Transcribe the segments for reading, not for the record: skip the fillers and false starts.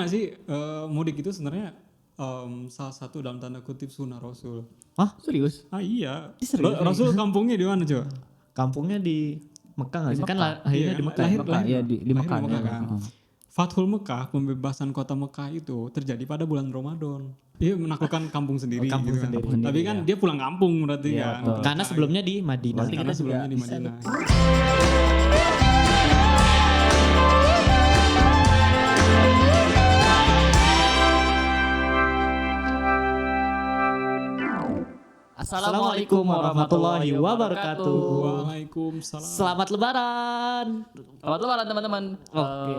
gak sih mudik itu sebenarnya salah satu dalam tanda kutip sunnah Rasul. Hah? Serius? Ah iya. Serius? Rasul kampungnya di mana coba? Kampungnya di Mekah nggak Di sih? Kan Mekah. lahirnya Iya, di Mekah. lahir- Mekah, iya di lahir Mekah. di Mekah ya. kan. Fathul Mekah, pembebasan kota Mekah itu terjadi pada bulan Ramadan. Dia menaklukkan kampung sendiri. Kampung gitu kan. sendiri. Tapi kan dia pulang kampung berarti Iya, kan. betul. Karena sebelumnya di Madinah. Berarti Karena kita juga sebelumnya di bisa Madinah. Assalamualaikum warahmatullahi wabarakatuh. Waalaikumsalam. Selamat Lebaran. Selamat lebaran teman-teman. Oke.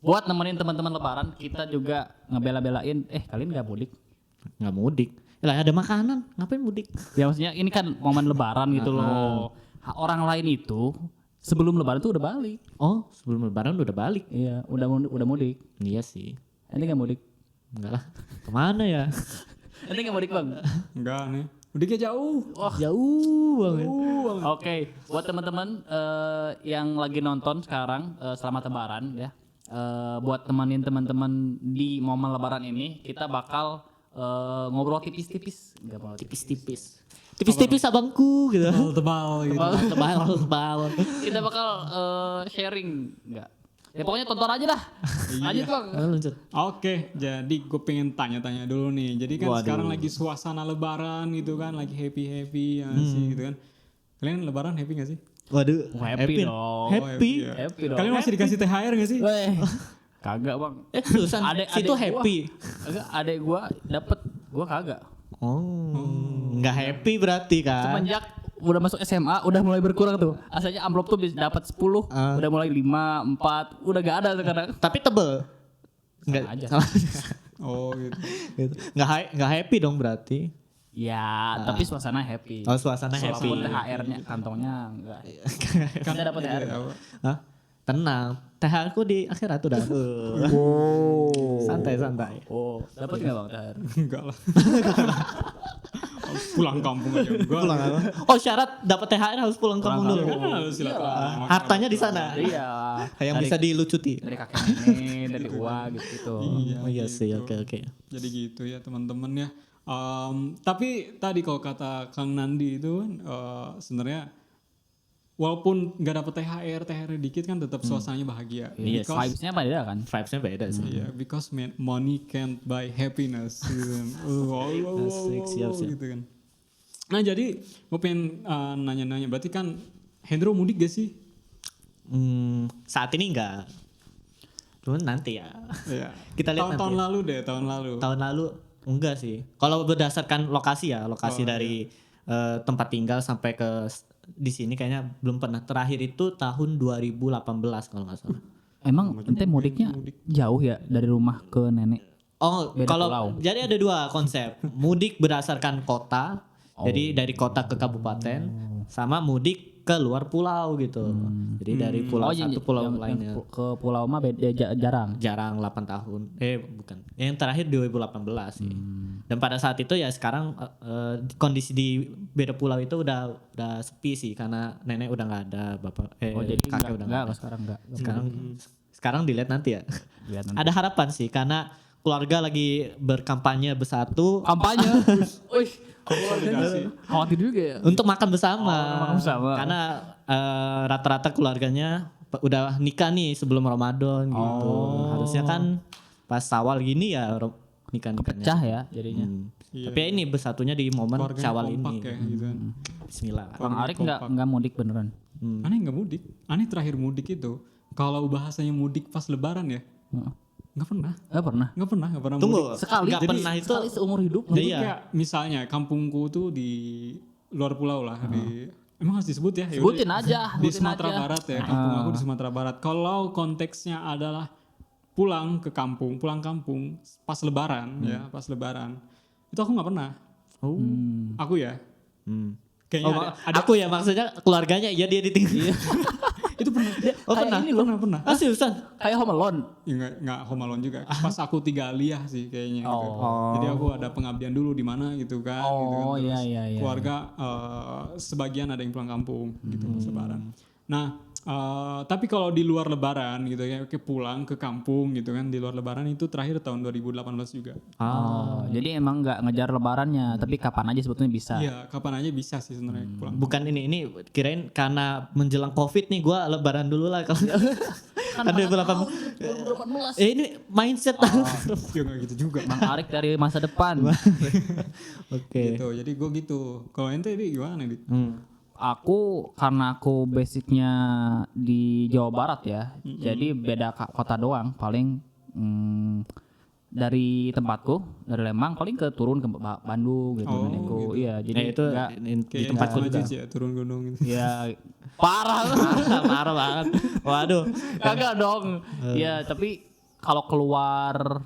Buat nemenin teman-teman lebaran, kita juga ngebela-belain. Kalian nggak mudik? Nggak mudik. Lah ada makanan, ngapain mudik? Ya maksudnya ini kan momen lebaran gitu loh. Orang lain itu sebelum lebaran tuh udah balik. Oh, sebelum Lebaran udah balik. Iya, udah mudik. Iya sih. Ente nggak mudik? Enggak lah. Kemana ya? Ente nggak mudik bang? Enggak nih. Mudiknya jauh. Jauh banget. Oke, buat teman-teman yang lagi nonton sekarang, selamat lebaran ya. Buat temenin teman-teman di momen lebaran ini, kita bakal ngobrol tipis-tipis, nggak mau Tipis-tipis. Tipis-tipis abangku gitu. Tebal gitu. Tebal. Kita bakal sharing, nggak? Ya pokoknya tonton aja dah. Lanjut bang. Lanjut. Oke, jadi gue pengen tanya-tanya dulu nih. Jadi kan Waduh. sekarang lagi suasana lebaran gitu kan, lagi happy-happy ya sih gitu kan. Kalian lebaran happy gak sih? Waduh, Happy dong. Happy. ya. Happy dong. Kalian masih dikasih THR gak sih? Weh, kagak bang. Susan, situ happy. Adek gua dapet, gua kagak. Oh, nggak happy berarti kan? Semenjak udah masuk SMA udah mulai berkurang tuh. Asalnya amplop tuh bisa dapat 10, udah mulai 5, 4, udah gak ada sekarang. Tapi tebel. Nggak aja. Oh gitu. Gitu. Nggak happy dong berarti. Ya, tapi suasana happy. Oh, suasana happy. Walaupun THR-nya kantongnya enggak. Kita dapat THR. Hah? Tenang. THR ku di akhirat udah. Santai. Oh, dapat enggak Bang THR? Enggak lah. Pulang kampung aja enggak. Pulang apa? Oh, syarat dapat THR harus pulang kampung dulu. Kan harus silaturahmi. Hartanya di sana. Iya. Yang bisa dilucuti. Dari kakek nenek, dari uang gitu. Oh iya sih, oke. Jadi gitu ya teman-teman ya. Tapi tadi kalau kata Kang Nandi itu kan sebenarnya walaupun nggak dapet THR dikit kan tetap suasananya bahagia. Yes. Because, Vibes-nya beda kan? Vibes-nya beda sih. yeah, because money can't buy happiness. Gitu kan. Asik, siap. Gitu kan. Nah jadi gue pengen nanya-nanya. Berarti kan Hendro mudik gak sih? Saat ini enggak. Cuman nanti ya. Iya. Kita lihat nanti. Tahun lalu. Tahun lalu enggak sih. Kalau berdasarkan lokasi dari tempat tinggal sampai ke di sini kayaknya belum pernah. Terakhir itu tahun 2018 kalau nggak salah. Emang ente mudiknya jauh ya dari rumah ke nenek? Oh, Beda kalau pulau. jadi ada dua konsep. Mudik berdasarkan kota. Jadi dari kota ke kabupaten sama mudik ke luar pulau gitu. Jadi dari pulau satu pulau lainnya. Ke pulau mah beda jarang. Jarang 8 tahun. Bukan. Yang terakhir 2018 sih. Dan pada saat itu ya sekarang kondisi di beda pulau itu udah sepi sih karena nenek udah nggak ada, Jadi kakek udah nggak ada. sekarang. Sekarang dilihat nanti ya. Lihat nanti. Ada harapan sih karena keluarga lagi berkampanye bersatu Kampanye. Wih, khawatir juga ya. untuk makan bersama. Makan bersama. Karena rata-rata keluarganya udah nikah nih sebelum Ramadan gitu. Harusnya kan pas awal gini ya nikahnya. Pecah ya jadinya. Iya. Tapi ini bersatunya di momen Keluarganya Syawal kompak ini. ya, gitu kan. Bismillah. Bang Arik enggak mudik beneran. Aneh nggak mudik. Aneh terakhir mudik itu kalau bahasanya mudik pas Lebaran ya. Nggak pernah. Enggak pernah. Tunggu. mudik. Sekali. Nggak pernah itu. Sekali seumur hidup. Jadi Iya. kayak misalnya kampungku tuh di luar pulau lah di emang harus disebut ya? Sebutin aja. Di Sumatera Barat ya, kampung aku di Sumatera Barat. Kalau konteksnya adalah pulang kampung pas Lebaran ya, pas Lebaran. Itu aku nggak pernah. Aku ya. Kayaknya ada Aku ya maksudnya keluarganya ya dia ditinggal. itu pernah. Pernah. ini loh. Pernah. Seriusan? Kayak Home Alone. Ya, nggak home alone juga. Pas aku 3 aliyah sih kayaknya. Gitu. Jadi aku ada pengabdian dulu di mana gitu kan. gitu kan. Oh, Terus iya. keluarga sebagian ada yang pulang kampung gitu pas Lebaran. Nah, tapi kalau di luar lebaran gitu ya, kayak pulang ke kampung gitu kan, di luar lebaran itu terakhir tahun 2018 juga. Oh, jadi emang nggak ngejar lebarannya, tapi kapan aja sebetulnya bisa. Iya, kapan aja bisa sih sebenarnya pulang. Bukan ini kirain karena menjelang Covid nih gua lebaran dulu lah kalau kan 2018. Ini mindset. Ya nggak gitu juga. Bang Arik dari masa depan. Oke. Gitu, jadi gue gitu. Kalau ente ini gimana nih? Aku karena aku basicnya di Jawa Barat ya, jadi beda kota doang. Paling dari tempatku dari Lembang paling ke turun ke Bandung gitu. Nenekku. Iya, jadi itu nggak di Kayak tempatku Ente juga. Majid ya, turun gunung gitu. ya parah. Parah banget. Waduh. Kagak dong. Ya tapi kalau keluar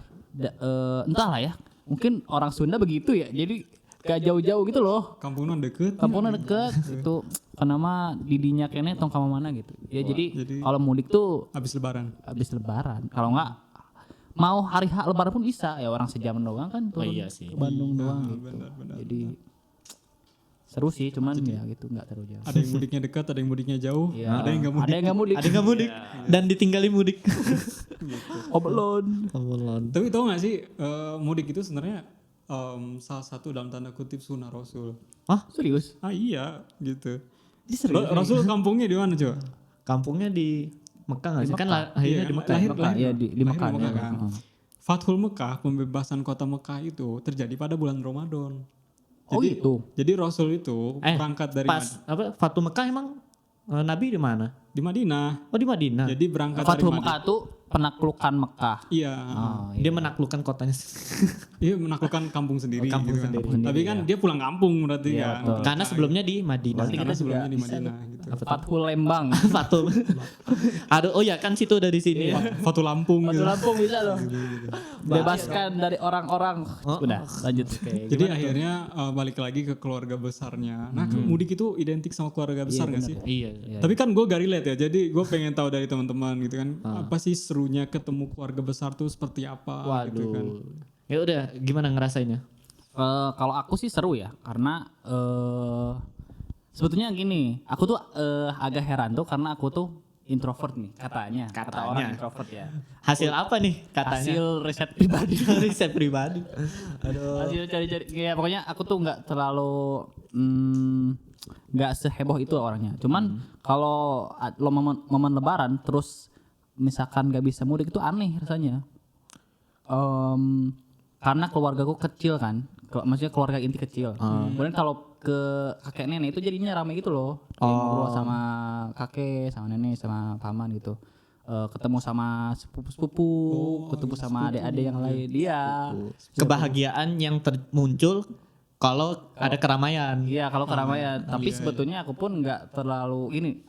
entahlah ya. Mungkin orang Sunda begitu ya. Jadi gak jauh-jauh gitu loh. Kampungnya deket. Kampungnya deket itu kenapa didinya kene tong kama mana gitu. Ya jadi kalau mudik tuh Habis lebaran. habis lebaran. Kalau enggak mau hari H lebaran pun bisa ya orang sejam doang kan turun iya sih. ke Bandung doang gitu. Benar. Jadi seru sih cuman ya gitu enggak terlalu jauh. Ada yang mudiknya dekat, ada yang mudiknya jauh, Iya. ada yang nggak mudik. Ada yang nggak mudik. Ada nggak mudik dan ditinggali mudik. Obelon. Tapi tau gak sih mudik itu sebenarnya salah satu dalam tanda kutip sunnah Rasul. Serius? Ah iya gitu. Serius? Rasul kampungnya di mana coba? Kampungnya di Mekah nggak sih? Kan lahirnya di Mekah. Lahir, Iya di Mekah. lahir di Mekah ya. kan. Fathul Mekah, pembebasan kota Mekah itu terjadi pada bulan Ramadan. Oh itu. Jadi Rasul itu berangkat dari Pas apa Fatu Mekah emang Nabi di mana? di Madinah. Oh di Madinah. Jadi berangkat Fathul dari Mekah tuh penaklukan Mekah. Iya. Dia menaklukkan kotanya. Iya menaklukkan kampung sendiri. Kampung gitu kan. sendiri. Tapi kan dia pulang kampung berarti Iya, kan. betul. Karena sebelumnya di Madinah. Karena sebelumnya di Madinah gitu. Fathul Lembang. Fatu. Aduh, oh ya kan situ udah di sini. Fathul Lampung gitu. Lampung bisa loh. Bebaskan dari orang-orang. Udah lanjut. Jadi akhirnya balik lagi ke keluarga besarnya. Nah mudik itu identik sama keluarga besar gak sih? Iya. Tapi kan gue gak relate ya. Jadi gue pengen tahu dari teman-teman gitu kan. Apa sih serunya ketemu keluarga besar tuh seperti apa gitu kan. Waduh. Ya udah, gimana ngerasainnya? Kalau aku sih seru ya karena sebetulnya gini, aku tuh agak heran tuh karena aku tuh introvert nih katanya. Kata orang introvert ya. Hasil apa nih katanya? Hasil riset pribadi. Riset pribadi. Aduh. Hasil cari-cari ya pokoknya aku tuh nggak terlalu nggak seheboh itu orangnya. Cuman kalau lo momen lebaran terus misalkan nggak bisa mudik itu aneh rasanya. Karena keluargaku kecil kan, maksudnya keluarga inti kecil. Kemudian kalau ke kakek nenek itu jadinya rame gitu loh. Kayak ngobrol sama kakek, sama nenek, sama paman gitu. Ketemu sama sepupu-sepupu, ketemu sama adik-adik yang lain. Dia Kebahagiaan yang muncul kalau ada keramaian. iya kalau keramaian. Tapi sebetulnya aku pun nggak terlalu ini,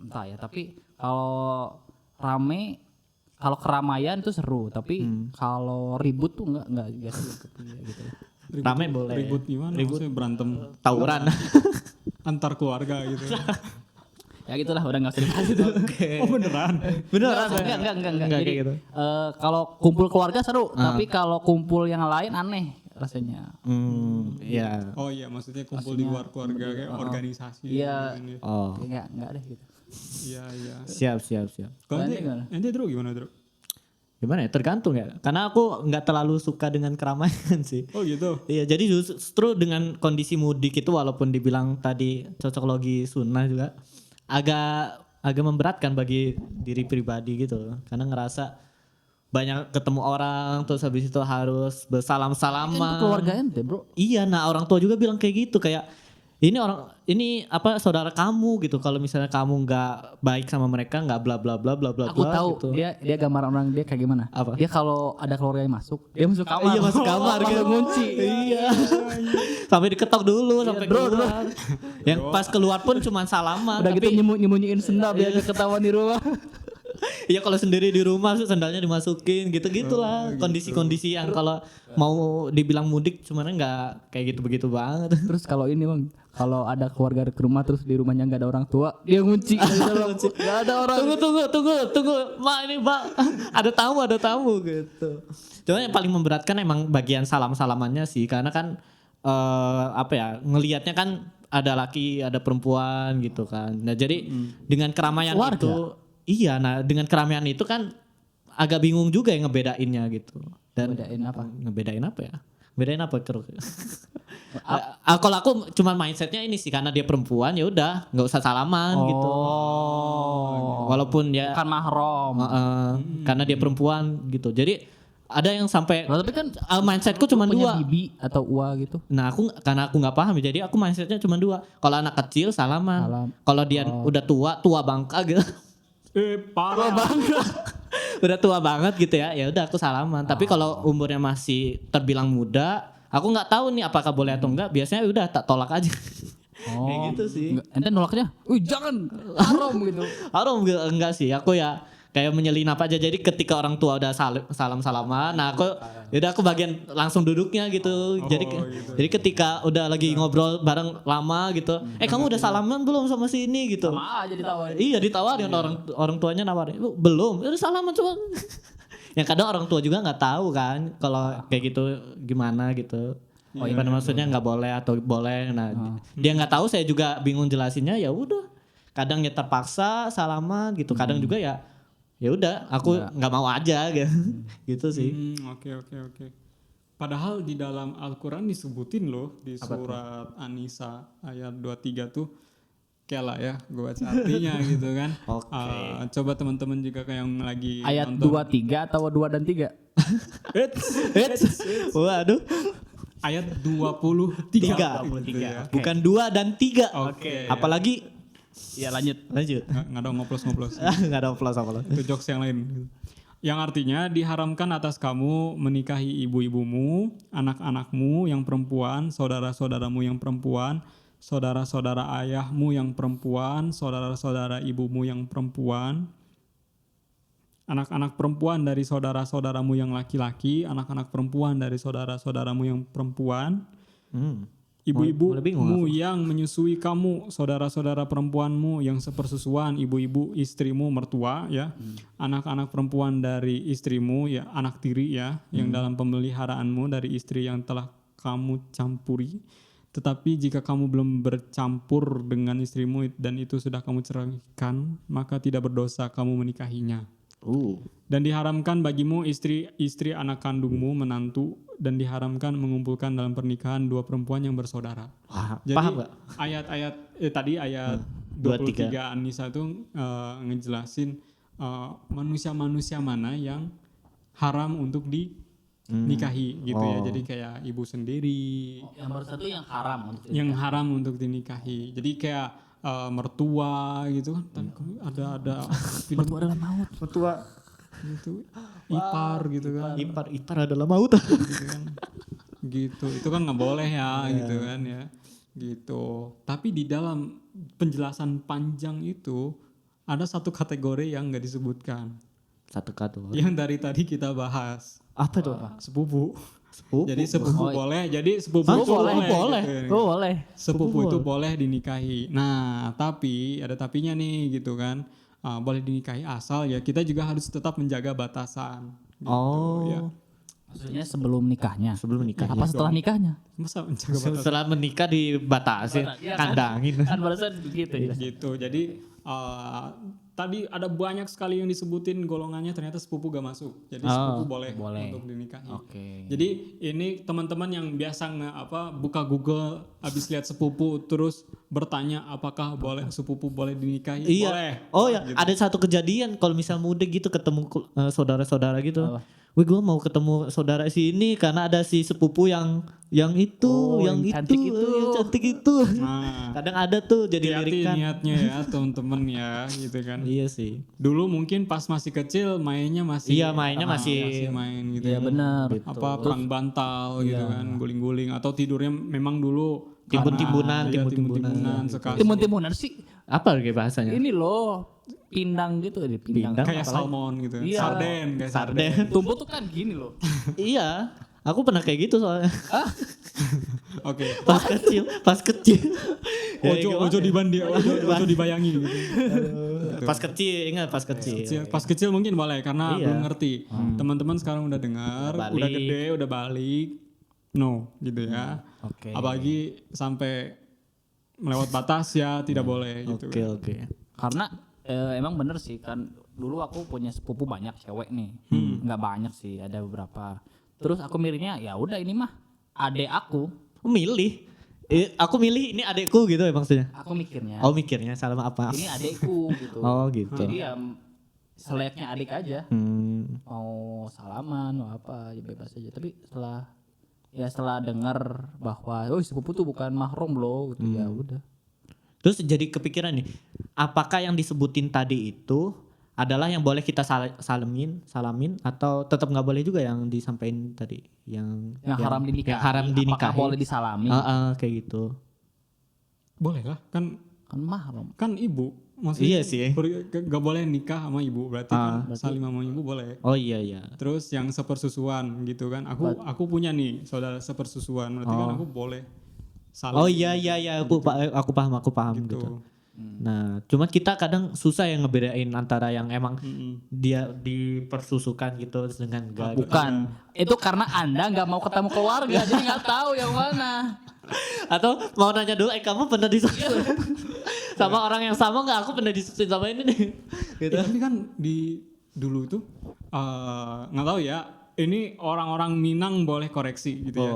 entah ya. Tapi kalau rame, kalau keramaian itu seru. Tapi kalau ribut tuh nggak gitu. Rame boleh. Ribut gimana? Maksudnya berantem Tawuran. antar keluarga gitu. Ya gitulah udah nggak usah dibahas itu. Oh beneran? Beneran. Enggak. Enggak Jadi kayak gitu. kalau kumpul keluarga seru, tapi kalau kumpul yang lain aneh rasanya. Iya. Oh iya maksudnya kumpul di luar keluarga kayak organisasi. Iya. gitu kan ya. Oh. Enggak deh gitu. Iya. Siap. Kalau Ente gimana? ente Dru gimana Dru? Gimana ya? Tergantung ya. Karena aku nggak terlalu suka dengan keramaian sih. Oh gitu. Iya, jadi justru dengan kondisi mudik itu walaupun dibilang tadi cocokologi sunnah juga agak memberatkan bagi diri pribadi gitu. Karena ngerasa banyak ketemu orang terus habis itu harus bersalam-salaman. Itu keluarga ente, Bro. Iya, nah orang tua juga bilang kayak gitu kayak ini apa saudara kamu gitu. Kalau misalnya kamu nggak baik sama mereka nggak bla bla bla bla bla Aku bla tahu gitu. dia gambaran orang dia kayak gimana. Apa? Dia kalau ada keluarga yang masuk, dia masuk kamar. Iya masuk kamar gitu. Ngunci. Iya. Sampai diketok dulu sampai keluar. Yang pas keluar pun cuma salaman. Udah tapi gitu nyembunyiin sendal biar gak ketahuan di rumah. iya kalau sendiri di rumah sendalnya dimasukin gitu-gitulah. Kondisi-kondisi yang kalau mau dibilang mudik cuman nggak kayak gitu begitu banget. Terus kalau ini Bang, kalau ada keluarga ke rumah terus di rumahnya nggak ada orang tua, dia ngunci. Nggak ada orang. Tunggu. Mak ini Mbak ada tamu gitu. Cuma yang paling memberatkan emang bagian salam-salamannya sih karena kan apa ya ngelihatnya kan ada laki, ada perempuan gitu kan. Nah, jadi dengan keramaian Keluarga. itu iya, nah dengan keramaian itu kan agak bingung juga yang ngebedainnya gitu. Dan Ngebedain apa? Ngebedain apa ya? Bedain apa terus? Kalau aku cuma mindsetnya ini sih, karena dia perempuan ya udah nggak usah salaman gitu. Walaupun ya Bukan mahram. karena dia perempuan gitu. Jadi ada yang sampai Loh, tapi kan mindsetku cuma punya dua. bibi atau ua gitu. Nah karena aku nggak paham ya, jadi aku mindsetnya cuma dua. Kalau anak kecil salaman, Salam. kalau dia udah tua bangka gitu, Parah udah tua banget gitu ya udah aku salaman. Tapi kalau umurnya masih terbilang muda, aku nggak tahu nih apakah boleh atau enggak. Biasanya udah tak tolak aja. Kayak gitu sih. Ente nolaknya, wih jangan haram gitu. Harum enggak sih, aku ya kayak menyelinap aja. Jadi ketika orang tua udah salam-salaman, nah aku bagian langsung duduknya gitu. Jadi ketika udah lagi ngobrol bareng lama gitu, kamu udah salaman belum sama si ini gitu. Sama aja ditawarin. Iya ditawarin, orang tuanya nawarin, belum, udah salaman coba. Yang kadang orang tua juga nggak tahu kan kalau kayak gitu gimana gitu. Pada maksudnya nggak boleh atau boleh. Nah dia nggak tahu, saya juga bingung jelasinnya. Ya udah, kadang ya terpaksa salaman gitu, kadang juga ya udah aku nggak mau aja gitu. Gitu sih. Oke. Padahal di dalam Al-Quran disebutin loh di surat An-Nisa ayat 23 tuh kayak lah ya, gue baca artinya gitu kan. Coba teman-teman juga kayak yang lagi Ayat nonton. 23 atau 2 dan 3? Waduh, Ayat 23. 23. ya. Bukan 2 dan 3. Oke. Apalagi Iya lanjut. Nggak ada ngoplos-ngoplos. nggak ada plus apa. Itu jokes yang lain. Yang artinya diharamkan atas kamu menikahi ibu-ibumu, anak-anakmu yang perempuan, saudara-saudaramu yang perempuan, saudara-saudara ayahmu yang perempuan, saudara-saudara ibumu yang perempuan, anak-anak perempuan dari saudara-saudaramu yang laki-laki, anak-anak perempuan dari saudara-saudaramu yang perempuan, ibu-ibumu yang menyusui kamu, saudara-saudara perempuanmu yang sepersusuan, ibu-ibu istrimu mertua ya, anak-anak perempuan dari istrimu ya, anak tiri ya, yang dalam pemeliharaanmu dari istri yang telah kamu campuri. Tetapi jika kamu belum bercampur dengan istrimu dan itu sudah kamu ceraikan, maka tidak berdosa kamu menikahinya. Dan diharamkan bagimu istri anak kandungmu, menantu, dan diharamkan mengumpulkan dalam pernikahan dua perempuan yang bersaudara. Wah, Jadi paham gak? ayat 23 An-Nisa itu ngejelasin manusia-manusia mana yang haram untuk dinikahi gitu ya. Jadi kayak ibu sendiri. Yang baru satu yang haram. Yang haram untuk dinikahi. Jadi kayak mertua gitu kan. Ada film Mertua adalah maut. Mertua gitu. Ipar gitu kan. ipar adalah maut. Gitu kan. Gitu. Itu kan nggak boleh ya gitu kan ya. Gitu. Tapi di dalam penjelasan panjang itu ada satu kategori yang nggak disebutkan. Satu kategori. Yang dari tadi kita bahas. Apa tuh? Sepupu. Sepupu. Jadi sepupu boleh. Jadi sepupu Hah? itu Boleh. gitu. Oh boleh. Sepupu itu boleh dinikahi. Nah, tapi ada tapinya nih gitu kan. Boleh dinikahi asal ya kita juga harus tetap menjaga batasan. Gitu, ya. Maksudnya sebelum nikahnya. Sebelum nikah. Apa setelah nikahnya? Masa menjaga batasan? Setelah menikah dibatasin, kandangin. Kan barusan begitu ya. Gitu. Jadi tadi ada banyak sekali yang disebutin golongannya, ternyata sepupu gak masuk. Jadi sepupu boleh untuk dinikahi. Oke. Jadi ini teman-teman yang biasa buka Google habis lihat sepupu terus bertanya apakah sepupu boleh dinikahi? Iya. Boleh. Oh ya, ada satu kejadian kalau misal mudik gitu ketemu saudara-saudara gitu. Wih, gue mau ketemu saudara si ini karena ada si sepupu yang itu, yang cantik itu. yang cantik itu. Nah, Kadang ada tuh jadi hati-hati lirikan. niatnya ya teman-teman ya gitu kan. Iya sih. Dulu mungkin pas masih kecil mainnya masih Iya, mainnya masih main gitu. Iya benar. Apa perang bantal gitu kan, guling-guling atau tidurnya memang dulu Timbun-timbunan, iya, timbun-timbunan. timbun-timbunan sekali. Timun-timunan sih. Apa kayak bahasanya? Ini loh pindang gitu di pindang. Pindang? Kayak salmon gitu. Iya. Sarden kayak Sarden. Tumbuh tuh kan gini loh. Iya, aku pernah kayak gitu soalnya. Oke. Pas kecil. Ojo dibayangi gitu. Pas kecil, ingat pas kecil. Pas kecil mungkin boleh karena Iya. belum ngerti. Teman-teman sekarang udah dengar, Udah udah balik. gede, udah balik. No, gitu ya. Oke. Apalagi sampai melewat batas ya tidak boleh gitu. Oke oke. Karena emang bener sih kan dulu aku punya sepupu banyak cewek nih, nggak banyak sih, ada beberapa. Terus aku milihnya ya udah ini mah adek aku. Milih. Aku milih ini adekku gitu ya maksudnya. Aku mikirnya Oh mikirnya salah apa? ini adekku gitu. Oh gitu. Jadi ya selayaknya adik aja. Mau salaman mau apa ya bebas aja. Tapi setelah dengar bahwa oh sepupu tuh bukan mahram loh gitu ya udah. Terus jadi kepikiran nih, apakah yang disebutin tadi itu adalah yang boleh kita salamin atau tetap nggak boleh juga yang disampaikan tadi yang Haram dinikahi. yang haram dinikahi. Apakah boleh disalami? Kayak gitu. Boleh lah kan Mahram. ibu maksudnya Iya sih. gak boleh nikah sama ibu berarti kan salim sama ibu boleh. Oh iya. Terus yang sepersusuan gitu kan aku punya nih saudara sepersusuan berarti kan aku boleh salim. Oh iya aku paham gitu. Nah, cuma kita kadang susah yang ngebedain antara yang emang dia dipersusukan gitu dengan enggak. Bukan. Itu karena Anda nggak mau ketemu keluarga jadi nggak tahu yang mana. Atau mau nanya dulu, kamu pernah disusuin sama orang yang sama nggak? Aku pernah disusuin sama ini nih. Gitu. Tapi kan di dulu itu nggak tahu ya. Ini orang-orang Minang boleh koreksi gitu ya.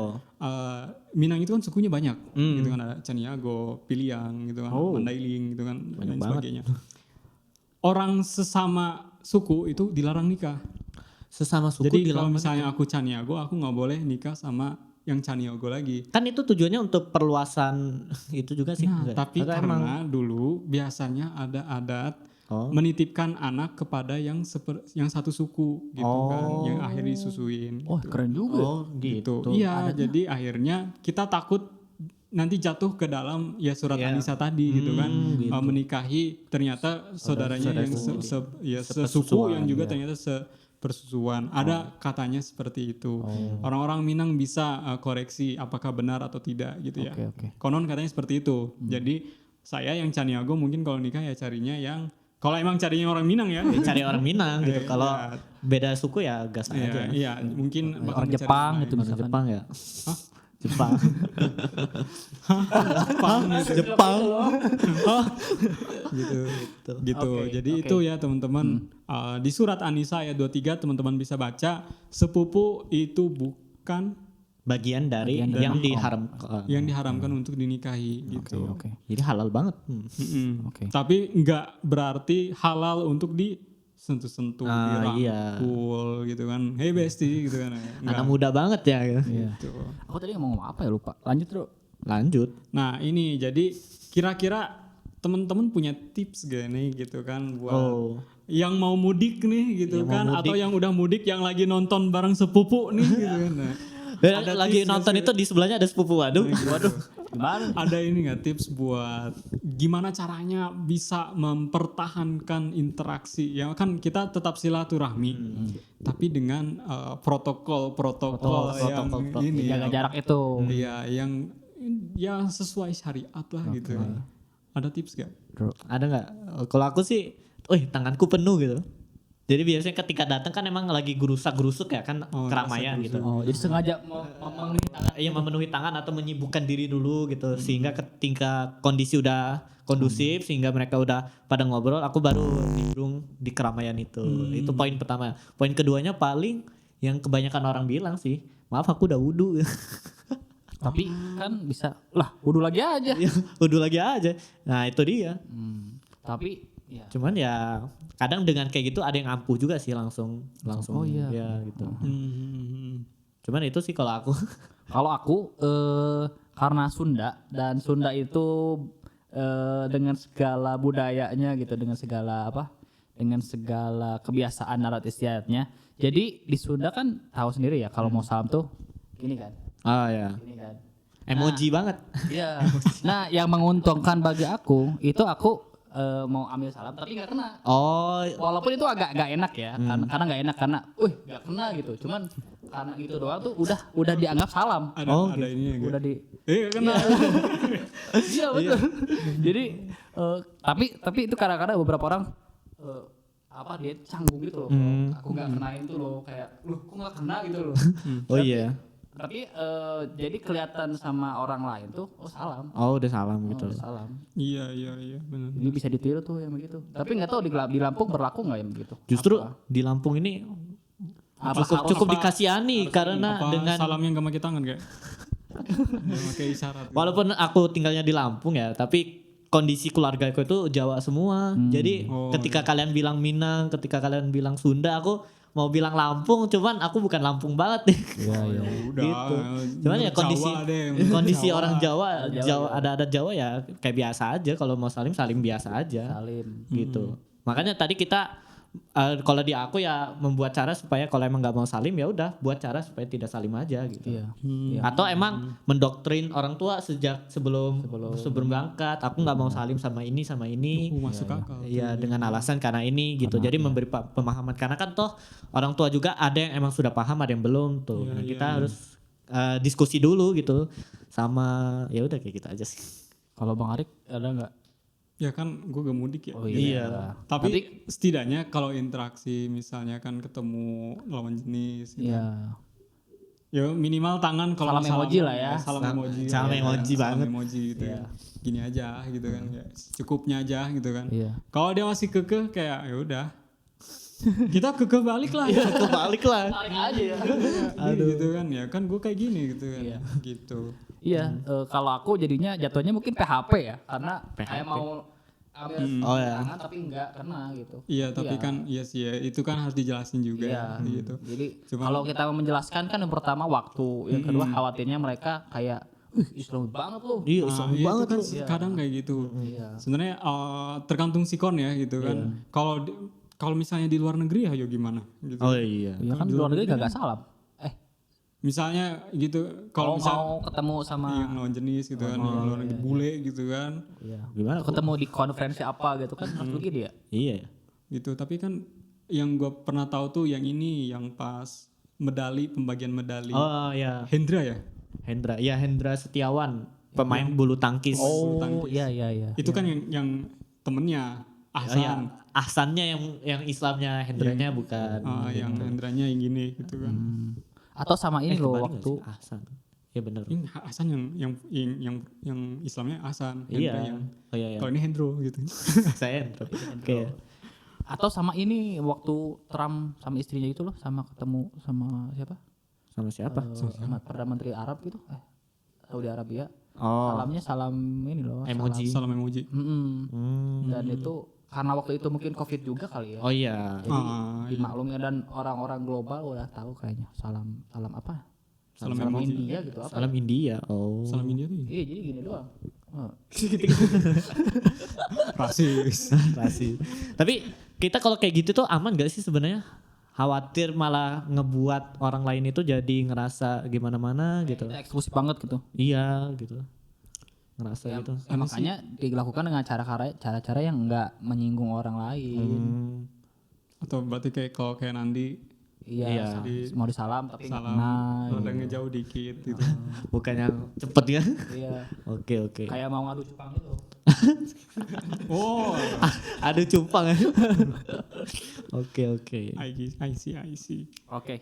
Minang itu kan sukunya banyak, gitu kan ada Caniago, Piliang, gitu kan, Mandailing, gitu kan, dan sebagainya. Orang sesama suku itu dilarang nikah. Sesama suku Jadi dilarang. kalau misalnya aku Caniago, aku nggak boleh nikah sama yang Caniago lagi. Kan itu tujuannya untuk perluasan itu juga sih. Nah, enggak? tapi Atau karena dulu biasanya ada adat menitipkan anak kepada yang satu suku gitu kan, yang akhirnya disusuin. Oh keren juga. Oh gitu. Iya, jadi akhirnya kita takut nanti jatuh ke dalam ya surat Anisa tadi gitu kan, menikahi ternyata saudaranya yang sesuku yang juga ternyata sepersusuan. Ada katanya seperti itu. Orang-orang Minang bisa koreksi apakah benar atau tidak gitu ya. Konon katanya seperti itu. Jadi saya yang Caniago mungkin kalau nikah ya carinya yang kalau emang carinya orang Minang ya, Cari orang Minang gitu. Kalau beda suku ya gas aja. Iya, mungkin Orang Jepang gitu Orang misalkan. Jepang ya. Hah? Jepang. Jepang. Gitu. Jadi itu ya teman-teman. Di surat An-Nisa ayat 23 teman-teman bisa baca sepupu itu bukan Bagian dari yang diharamkan. yang diharamkan untuk dinikahi gitu. Jadi halal banget. Tapi nggak berarti halal untuk disentuh-sentuh, dirangkul gitu kan. Hey bestie gitu kan. Anak muda banget ya. Gitu. Aku tadi ngomong apa ya lupa. Lanjut bro. Lanjut. Nah ini jadi kira-kira teman-teman punya tips gak nih gitu kan buat yang mau mudik nih gitu kan, atau yang udah mudik yang lagi nonton bareng sepupu nih gitu kan. Nah, lagi nonton itu di sebelahnya ada sepupu. Waduh. Gimana? Ada ini nggak tips buat gimana caranya bisa mempertahankan interaksi ya kan kita tetap silaturahmi tapi dengan protokol yang ini Jaga jarak itu. Iya yang sesuai syariat lah gitu. Ada tips gak? Ada nggak? Kalau aku sih, tanganku penuh gitu. Jadi biasanya ketika datang kan emang lagi gerusuk ya kan keramaian gitu. Oh, jadi sengaja memenuhi tangan. Iya memenuhi tangan atau menyibukkan diri dulu gitu sehingga ketika kondisi udah kondusif sehingga mereka udah pada ngobrol, aku baru nimbrung di keramaian itu. Itu poin pertama. Poin keduanya paling yang kebanyakan orang bilang sih, maaf aku udah wudu. Tapi kan bisa lah wudu lagi aja. Wudu lagi aja. Nah itu dia. Tapi ya. Cuman ya kadang dengan kayak gitu ada yang ampuh juga sih langsung ya gitu. Cuman itu sih kalau aku. Kalau aku karena Sunda dan Sunda itu dengan segala budayanya gitu, dengan segala kebiasaan adat istiadatnya. Jadi di Sunda kan tahu sendiri ya kalau mau salam tuh gini kan. Ya. Gini kan. Emoji banget. Iya. Nah, yang menguntungkan bagi aku itu aku mau ambil salam tapi nggak kena. Walaupun itu agak nggak enak ya, karena nggak enak karena, nggak kena gitu. Cuman karena itu doang tuh udah dianggap salam. Ada ini Udah di. Nggak kena. Iya betul. Jadi tapi itu kadang-kadang beberapa orang dia canggung gitu loh. Aku nggak kenain tuh loh kayak, kok nggak kena gitu loh. Oh iya. Tapi jadi kelihatan sama orang lain tuh, oh salam. Oh udah salam gitu. Oh, salam. Iya benar. Ini bisa ditiru tuh yang begitu. Tapi nggak tahu di Lampung berlaku nggak yang begitu? Justru di Lampung ini cukup dikasihani karena Apa dengan salamnya nggak pakai tangan kayak nggak pakai isyarat gitu. walaupun aku tinggalnya di Lampung ya, tapi kondisi keluarga aku itu Jawa semua. Jadi ketika kalian bilang Minang, ketika kalian bilang Sunda, aku mau bilang Lampung, cuman aku bukan Lampung banget nih. Ya udah Gitu. Cuman ya kondisi orang Jawa ada Jawa ya kayak biasa aja. Kalau mau salim biasa aja. Salim. Gitu. Makanya tadi kita kalau di aku ya membuat cara supaya kalau emang nggak mau salim ya udah buat cara supaya tidak salim aja gitu. Iya. Atau emang mendoktrin orang tua sejak sebelum berangkat, aku nggak mau salim sama ini masuk akal. ya dengan alasan karena ini gitu. Jadi memberi pemahaman karena kan toh orang tua juga ada yang emang sudah paham, ada yang belum tuh. Nah, kita harus diskusi dulu gitu sama ya udah kayak gitu aja sih. Kalau Bang Arik ada nggak? Ya kan gue gak mudik ya. Oh iya. Tapi setidaknya kalau interaksi misalnya kan ketemu lawan jenis gitu. Iya. Ya minimal tangan kalau Salam emoji lah ya. Salam emoji. Salam emoji banget. Salam emoji gitu kan. Gini aja gitu kan. Ya, cukupnya aja gitu kan. Iya. Kalau dia masih kekeh kayak ya udah. Kita kekeh balik lah. Kebalik lah. Tarik aja ya. Gitu kan ya. Kan gue kayak gini gitu kan. Gitu. Iya. Kalau aku jadinya jatuhnya mungkin PHP ya, karena kayak mau ambil tangan tapi enggak kena gitu. Iya tapi kan iya sih ya. Itu kan harus dijelasin juga gitu. Jadi kalau kita mau menjelaskan kan yang pertama waktu, yang kedua khawatirnya mereka kayak Islam banget loh. Iya, Iya, banget itu kan loh. kadang kayak gitu. Iya. Sebenarnya tergantung sikon ya gitu kan. Kalau misalnya di luar negeri ya gimana gitu. Oh iya. Ya kan luar negeri gak salam. Misalnya gitu kalau mau ketemu sama yang lawan jenis gitu kan, yang luar negeri bule gitu kan. iya. Gimana? Ketemu di konferensi apa gitu kan harus begini ya. Iya. Gitu. Tapi kan yang gue pernah tahu tuh yang ini yang pas pembagian medali. Oh iya. Hendra ya? Hendra Setiawan, pemain bulu tangkis. Oh iya. Itu kan yang temennya Ahsan. Ahsannya yang Islamnya, Hendranya bukan. Yang Hendranya yang gini gitu kan. Atau sama ini loh kebalik waktu nggak sih? Ahsan. Ya benar. Ini Ahsan yang Islamnya Ahsan. Iya. Hendra yang Iya. kalau ini Hendro gitu. Saya Hendro. Oke. atau sama ini waktu Trump sama istrinya itu loh, sama ketemu sama siapa? Sama siapa? Sama Perdana Menteri Arab gitu. Saudi Arabia. Oh. Salamnya salam ini loh. Emoji. Salam emoji. Dan itu karena waktu itu mungkin COVID juga kali ya. Oh iya. Jadi dimaklumi dan orang-orang global udah tahu kayaknya salam apa? Salam Salam emoji. India gitu apa? Salam India. Oh. Salam India tuh ya? Iya, jadi gini doang. Rasis. Rasis. Tapi kita kalau kayak gitu tuh aman gak sih sebenarnya? Khawatir malah ngebuat orang lain itu jadi ngerasa gimana-mana gitu. Kita eksklusif banget gitu. Iya gitu. Ngerasa gitu. Ya, makanya dilakukan dengan cara-cara yang enggak menyinggung orang lain. Atau berarti kayak kalau kayak Nandi Iya, mau disalam tapi nggak salam kenal. rada ngejauh dikit gitu. Bukan yang cepet ya. Iya. Oke. Kayak mau ngadu cupang gitu. Oh, Ada cupang ya. Oke. I see. Oke.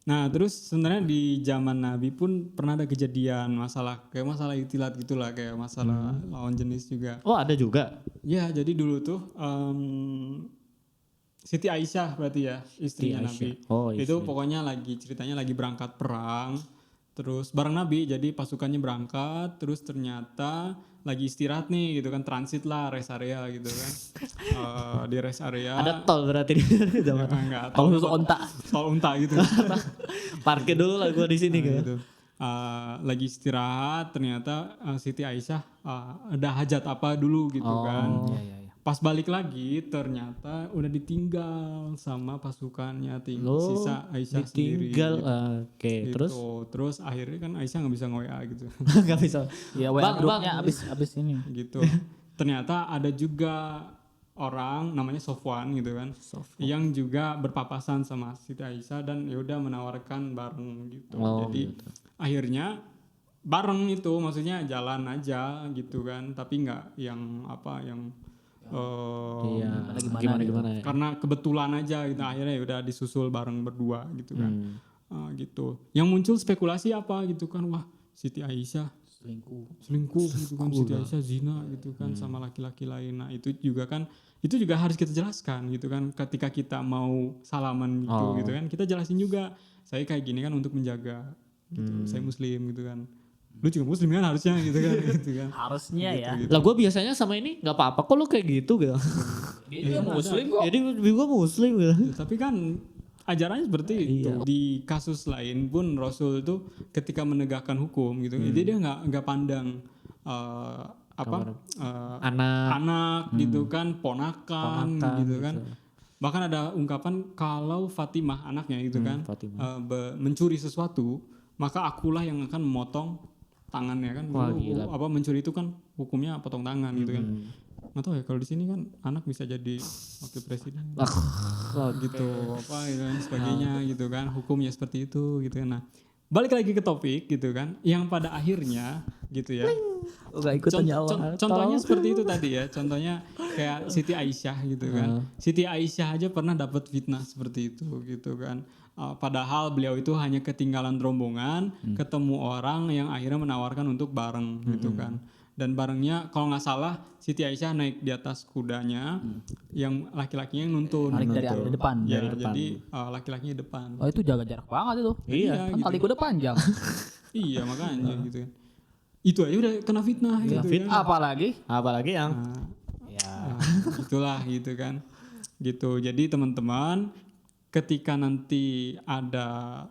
Nah terus sebenarnya di zaman Nabi pun pernah ada kejadian masalah itilat gitulah, kayak masalah lawan jenis juga. Oh ada juga. Ya jadi dulu tuh Siti Aisyah berarti ya istrinya Nabi. Oh, itu pokoknya ceritanya lagi berangkat perang. Terus bareng Nabi, jadi pasukannya berangkat, terus ternyata lagi istirahat nih gitu kan, transit lah rest area gitu kan. Di rest area. Ada tol berarti di zaman. Enggak, Tol unta. tol unta gitu. Parkir dulu lah gua di sini gitu. Lagi istirahat, ternyata Siti Aisyah ada hajat apa dulu gitu kan. Iya. Pas balik lagi ternyata udah ditinggal sama pasukannya, sisa Aisyah sendiri. Tinggal gitu. terus Terus akhirnya kan Aisyah nggak bisa nge-WA gitu. nggak bisa. Iya, WA grupnya abis ini. Gitu. Ternyata ada juga orang namanya Sofwan gitu kan, yang juga berpapasan sama Siti Aisyah dan yaudah menawarkan bareng gitu. Jadi akhirnya bareng itu maksudnya jalan aja gitu kan, tapi nggak yang gimana ya? karena kebetulan aja gitu, akhirnya ya udah disusul bareng berdua gitu kan. gitu. Yang muncul spekulasi apa gitu kan, wah Siti Aisyah selingkuh gitu kan, Siti Aisyah zina gitu kan sama laki-laki lain. Nah itu juga harus kita jelaskan gitu kan, ketika kita mau salaman gitu kan, kita jelasin juga saya kayak gini kan untuk menjaga gitu, saya muslim gitu kan, lu juga muslim kan harusnya gitu kan gitu kan. Harusnya Gitu, ya. gitu. Lah gue biasanya sama ini nggak apa-apa kok lo kayak gitu gitu. Dia muslim kok. Jadi gue muslim gitu. Ya, tapi kan ajarannya seperti itu. Di kasus lain pun Rasul itu ketika menegakkan hukum gitu, jadi dia nggak pandang anak gitu kan, ponakan gitu kan. Bahkan ada ungkapan kalau Fatimah anaknya gitu kan mencuri sesuatu, maka akulah yang akan memotong tangannya kan. Mencuri itu kan hukumnya potong tangan gitu kan. Nggak tahu ya kalau di sini kan anak bisa jadi wakil presiden gitu dan sebagainya gitu kan, hukumnya seperti itu gitu kan. Nah balik lagi ke topik gitu kan, yang pada akhirnya gitu ya contohnya seperti itu tadi ya, contohnya kayak Siti Aisyah gitu kan. Siti Aisyah aja pernah dapat fitnah seperti itu gitu kan. Padahal beliau itu hanya ketinggalan rombongan, ketemu orang yang akhirnya menawarkan untuk bareng gitu kan. Dan barengnya kalau nggak salah Siti Aisyah naik di atas kudanya, yang laki-lakinya nuntun. Naik dari depan. Ya, jadi laki-lakinya depan. Oh itu jaga jarak banget itu. Iya, kan gitu. tali kuda panjang. Iya makanya gitu kan. Itu aja udah kena fitnah gitu kan. Apalagi yang Itulah gitu kan. Gitu. Jadi teman-teman ketika nanti ada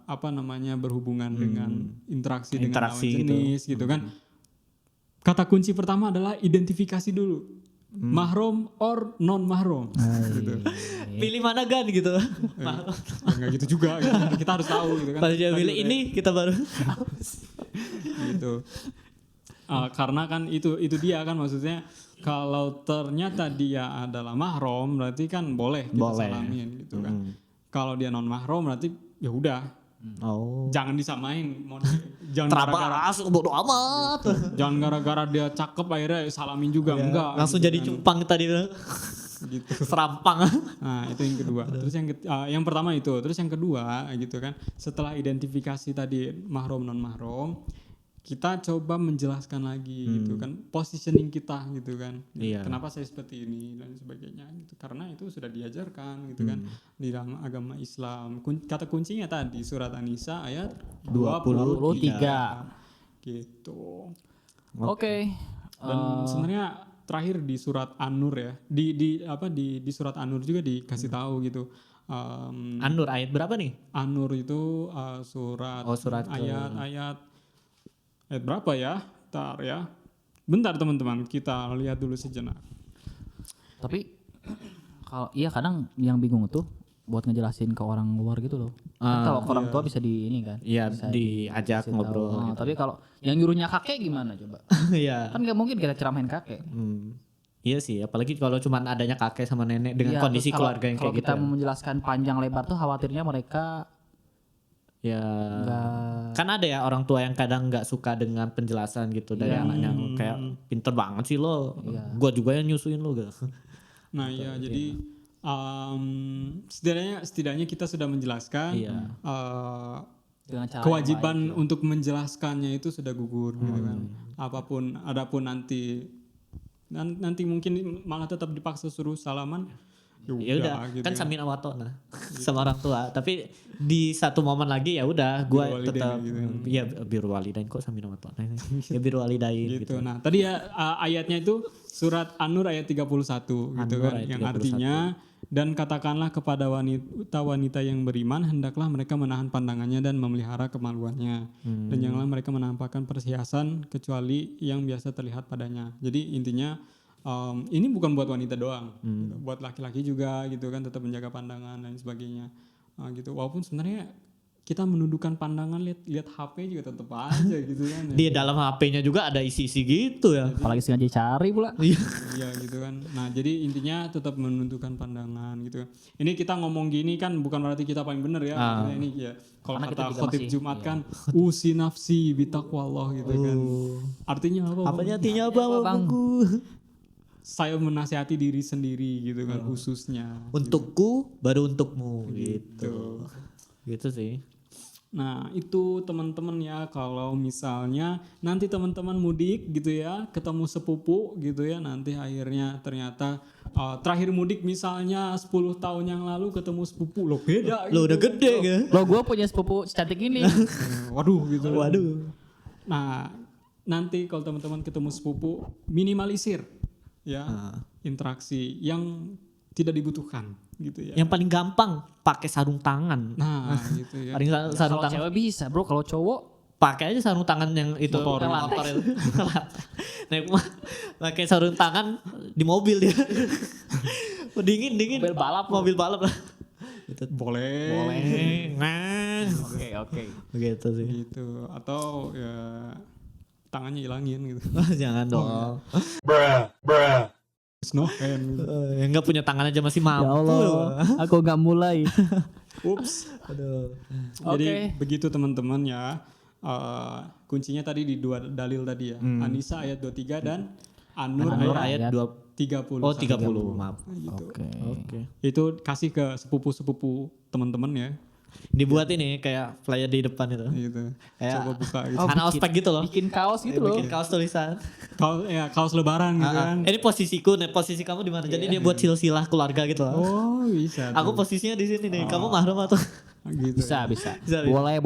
berhubungan dengan interaksi dengan lawan jenis gitu kan. Kata kunci pertama adalah identifikasi dulu. Mahram or non mahram gitu. Pilih mana gan gitu. Enggak gitu juga gitu. Kita harus tahu gitu kan. Pas dia pilih ini kita baru gitu. Karena kan itu dia kan, maksudnya kalau ternyata dia adalah mahram berarti kan boleh kita salamin gitu kan. Kalau dia non mahram berarti ya udah. Jangan disamain, jangan terabas bodo amat. Jangan gara-gara dia cakep akhirnya salamin juga, enggak. Langsung gitu jadi cupang tadi gitu. Serampang. Nah, itu yang kedua. Terus yang pertama itu, terus yang kedua gitu kan. Setelah identifikasi tadi mahram non mahram, kita coba menjelaskan lagi gitu kan, positioning kita gitu kan. Kenapa saya seperti ini dan sebagainya gitu. Karena itu sudah diajarkan gitu kan di dalam agama Islam. Kata kuncinya tadi surat An-Nisa ayat 23 gitu. Oke. Dan sebenarnya terakhir di surat An-Nur ya. Di surat An-Nur juga dikasih tahu gitu. An-Nur ayat berapa nih? An-Nur itu surat ayat berapa ya? Bentar ya. Bentar teman-teman, kita lihat dulu sejenak. Tapi kadang yang bingung tuh buat ngejelasin ke orang luar gitu loh. Kan kalau orang tua bisa di ini kan. Iya, diajak ngobrol. Tapi kalau yang nyuruhnya kakek gimana coba? Iya. Kan nggak mungkin kita ceramahin kakek. Iya sih, apalagi kalau cuma adanya kakek sama nenek dengan kondisi keluarga yang kayak gitu. Kalau kita menjelaskan panjang lebar tuh khawatirnya mereka kan ada ya orang tua yang kadang nggak suka dengan penjelasan gitu dari anaknya, kayak pinter banget sih lo, gua juga yang nyusuin lo gitu. Nah iya, jadi setidaknya kita sudah menjelaskan kewajiban untuk menjelaskannya itu sudah gugur gitu kan. Adapun nanti mungkin malah tetap dipaksa suruh salaman. Ya udah gitu kan sambil awatona sama orang tua, tapi di satu momen lagi ya udah gue tetap ya biru walidain kok sambil awatona ya biru walidain gitu. Nah tadi ya ayatnya itu surat An-Nur ayat 31 gitu kan, yang artinya dan katakanlah kepada wanita yang beriman hendaklah mereka menahan pandangannya dan memelihara kemaluannya dan janganlah mereka menampakkan perhiasan kecuali yang biasa terlihat padanya. Jadi intinya ini bukan buat wanita doang, gitu. Buat laki-laki juga gitu kan, tetap menjaga pandangan dan sebagainya gitu. Walaupun sebenarnya kita menundukkan pandangan lihat HP juga tetap aja gitu kan. Di dalam HP-nya juga ada isi-isi gitu ya. Apalagi sengaja cari pula. Iya gitu kan. Nah jadi intinya tetap menundukkan pandangan gitu. Ini kita ngomong gini kan bukan berarti kita paling bener ya. Ini ya kalau kata khotib Jumat kan usi nafsi bitaqwallah gitu kan. Artinya apa? Artinya apa Bang? Saya menasihati diri sendiri gitu kan, khususnya untukku gitu. Baru untukmu gitu sih. Nah itu teman-teman ya, kalau misalnya nanti teman-teman mudik gitu ya, ketemu sepupu gitu ya, nanti akhirnya ternyata terakhir mudik misalnya 10 tahun yang lalu ketemu sepupu, lo beda Lo gitu. udah gede kan? Lo gue punya sepupu secantik ini. Waduh gitu. Waduh. Nah nanti kalau teman-teman ketemu sepupu, minimalisir ya interaksi yang tidak dibutuhkan gitu ya. Yang paling gampang pakai sarung tangan. Nah gitu ya. Paling sarung Kalau tangan. cewek bisa bro, kalau cowok Pakai aja sarung tangan yang itu Motor. yang motor itu. Naik pakai sarung tangan di mobil dia. dingin. Mobil balap lah. Gitu. Boleh. Nah. oke Begitu sih. Gitu. Atau ya tangannya hilangin gitu. Jangan dong. No hand gitu. Yang nggak punya tangan aja masih mampu. ya Allah aku nggak mulai. Ups. Aduh. Jadi begitu teman-teman ya. Kuncinya tadi di 2 dalil tadi ya. Anisa ayat 23 dan An-Nur ayat Ayat 30. Oh 30 maaf. Gitu. Oke. Itu kasih ke sepupu-sepupu teman-teman ya. Dibuat ini kayak flyer di depan itu. Gitu. Kayak Coba buka gitu. anak ospek gitu loh. Bikin kaos gitu loh. Bikin kaos tulisan. Kaos lebaran gitu kan. Ini posisiku, posisi kamu di mana? Jadi dia buat silsilah keluarga gitu loh. Oh, bisa. Aku posisinya di sini nih. Kamu mahram atau? Gitu. Bisa. Bisa. Boleh.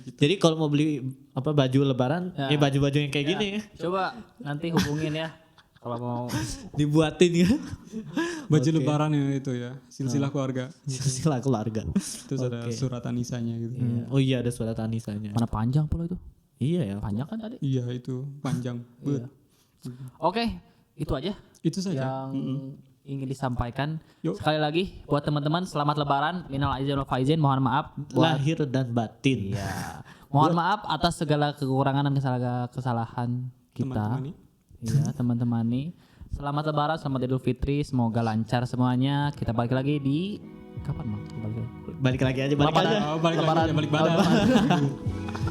Gitu. Jadi kalau mau beli baju lebaran, baju-baju yang kayak gini Coba nanti hubungin ya kalau mau. dibuatin ya. Baju lebaran ya itu ya. Silsilah keluarga. Silsilah keluarga. Terus ada surat anisanya gitu. Oh iya ada surat anisanya. Mana panjang pula itu? Iya ya. Panjang kan tadi? Iya itu panjang. Oke, itu aja Itu saja. yang ingin disampaikan. Yuk. Sekali lagi buat teman-teman selamat lebaran. Minal aidin wal faizin, mohon maaf buat Lahir dan batin. ya. Mohon maaf atas segala kekurangan dan kesalahan kita. Teman-teman nih. Iya, teman-teman nih. Selamat lebaran, selamat Idul Fitri, semoga lancar semuanya. Kita balik lagi di kapan, Bang? Balik lagi aja. Balik Lebaran. aja. Balik lagi balik badan.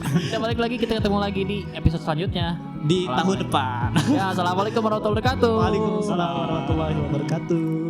Kita balik lagi, kita ketemu lagi di episode selanjutnya. Di tahun depan. Ya, assalamualaikum warahmatullahi wabarakatuh. Waalaikumsalam warahmatullahi wabarakatuh.